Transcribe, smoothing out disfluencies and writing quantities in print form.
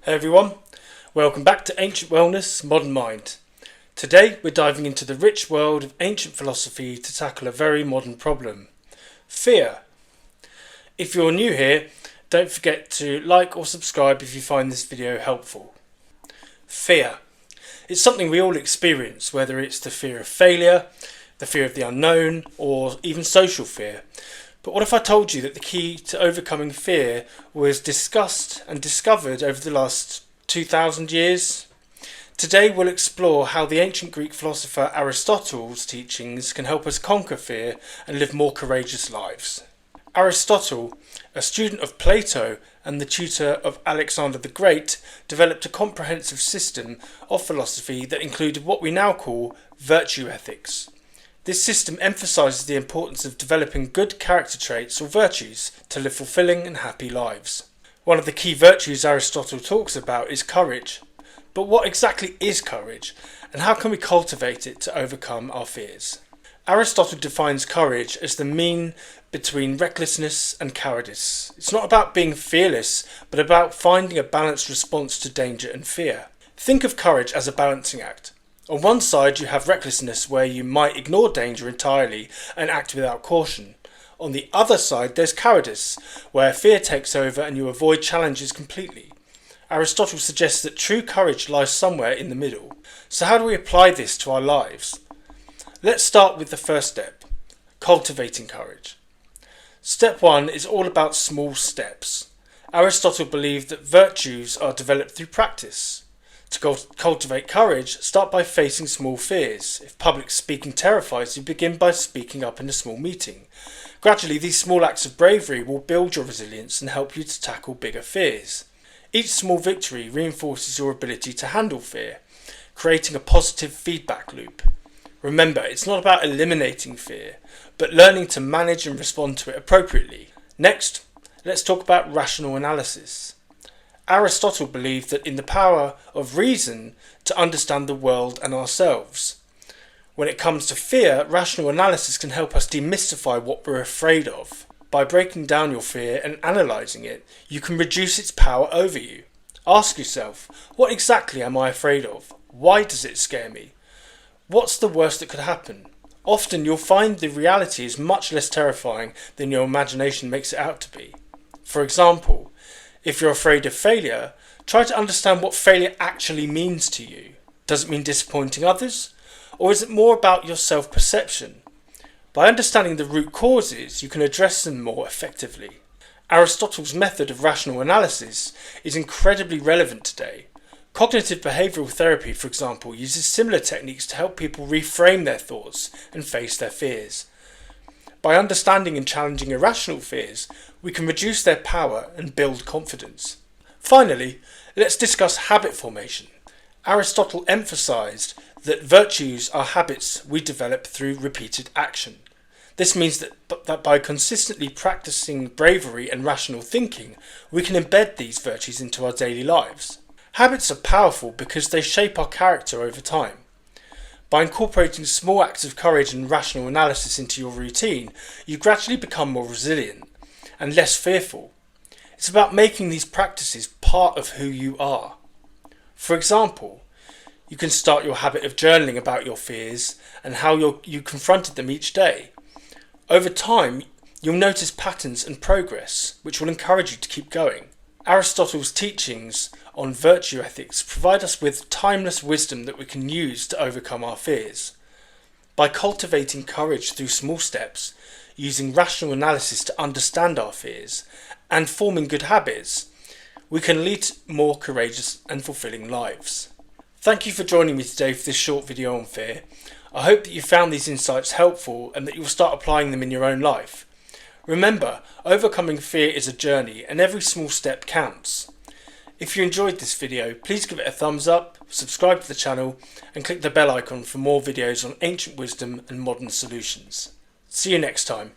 Hey everyone, welcome back to Ancient Wellness, Modern Mind. Today we're diving into the rich world of ancient philosophy to tackle a very modern problem: fear. If you're new here, don't forget to like or subscribe if you find this video helpful. Fear. It's something we all experience, whether it's the fear of failure, the fear of the unknown, or even social fear. But what if I told you that the key to overcoming fear was discussed and discovered over the last 2,000 years? Today we'll explore how the ancient Greek philosopher Aristotle's teachings can help us conquer fear and live more courageous lives. Aristotle, a student of Plato and the tutor of Alexander the Great, developed a comprehensive system of philosophy that included what we now call virtue ethics. This system emphasises the importance of developing good character traits or virtues to live fulfilling and happy lives. One of the key virtues Aristotle talks about is courage. But what exactly is courage, and how can we cultivate it to overcome our fears? Aristotle defines courage as the mean between recklessness and cowardice. It's not about being fearless, but about finding a balanced response to danger and fear. Think of courage as a balancing act. On one side you have recklessness, where you might ignore danger entirely and act without caution. On the other side there's cowardice, where fear takes over and you avoid challenges completely. Aristotle suggests that true courage lies somewhere in the middle. So how do we apply this to our lives? Let's start with the first step: cultivating courage. Step 1 is all about small steps. Aristotle believed that virtues are developed through practice. To cultivate courage, start by facing small fears. If public speaking terrifies you, begin by speaking up in a small meeting. Gradually, these small acts of bravery will build your resilience and help you to tackle bigger fears. Each small victory reinforces your ability to handle fear, creating a positive feedback loop. Remember, it's not about eliminating fear, but learning to manage and respond to it appropriately. Next, let's talk about rational analysis. Aristotle believed that in the power of reason to understand the world and ourselves. When it comes to fear, rational analysis can help us demystify what we're afraid of. By breaking down your fear and analysing it, you can reduce its power over you. Ask yourself, what exactly am I afraid of? Why does it scare me? What's the worst that could happen? Often you'll find the reality is much less terrifying than your imagination makes it out to be. For example, if you're afraid of failure, try to understand what failure actually means to you. Does it mean disappointing others? Or is it more about your self-perception? By understanding the root causes, you can address them more effectively. Aristotle's method of rational analysis is incredibly relevant today. Cognitive behavioural therapy, for example, uses similar techniques to help people reframe their thoughts and face their fears. By understanding and challenging irrational fears, we can reduce their power and build confidence. Finally, let's discuss habit formation. Aristotle emphasised that virtues are habits we develop through repeated action. This means that by consistently practicing bravery and rational thinking, we can embed these virtues into our daily lives. Habits are powerful because they shape our character over time. By incorporating small acts of courage and rational analysis into your routine, you gradually become more resilient and less fearful. It's about making these practices part of who you are. For example, you can start your habit of journaling about your fears and how you confronted them each day. Over time, you'll notice patterns and progress, which will encourage you to keep going. Aristotle's teachings on virtue ethics provide us with timeless wisdom that we can use to overcome our fears. By cultivating courage through small steps, using rational analysis to understand our fears, and forming good habits, we can lead more courageous and fulfilling lives. Thank you for joining me today for this short video on fear. I hope that you found these insights helpful and that you'll start applying them in your own life. Remember, overcoming fear is a journey and every small step counts. If you enjoyed this video, please give it a thumbs up, subscribe to the channel and click the bell icon for more videos on ancient wisdom and modern solutions. See you next time.